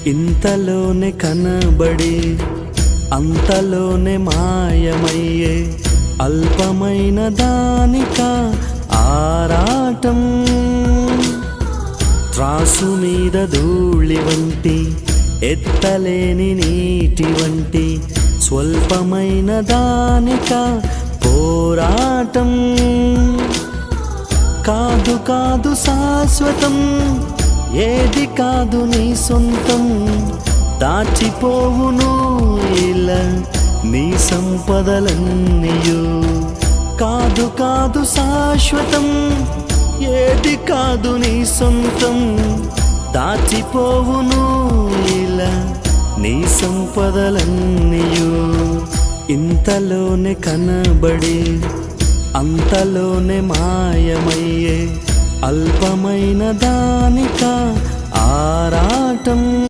ఇంతలోనే కనబడి అంతలోనే మాయమయ్యే అల్పమైన దానిక ఆరాటం. త్రాసు మీద ధూళి వంటి ఎత్తలేని నీటి వంటి స్వల్పమైన దానిక పోరాటం. కాదు కాదు శాశ్వతం, ఏది కాదు నీ సొంతం. దాచిపోవును ఇలా నీ సంపదలన్నీయు. కాదు కాదు శాశ్వతం, ఏది కాదు నీ సొంతం. దాచిపోవును ఇలా నీ సంపదలన్నీయు. ఇంతలోనే కనబడి అంతలోనే మాయమయ్యే అల్పమైన దానిక ఆరాటం.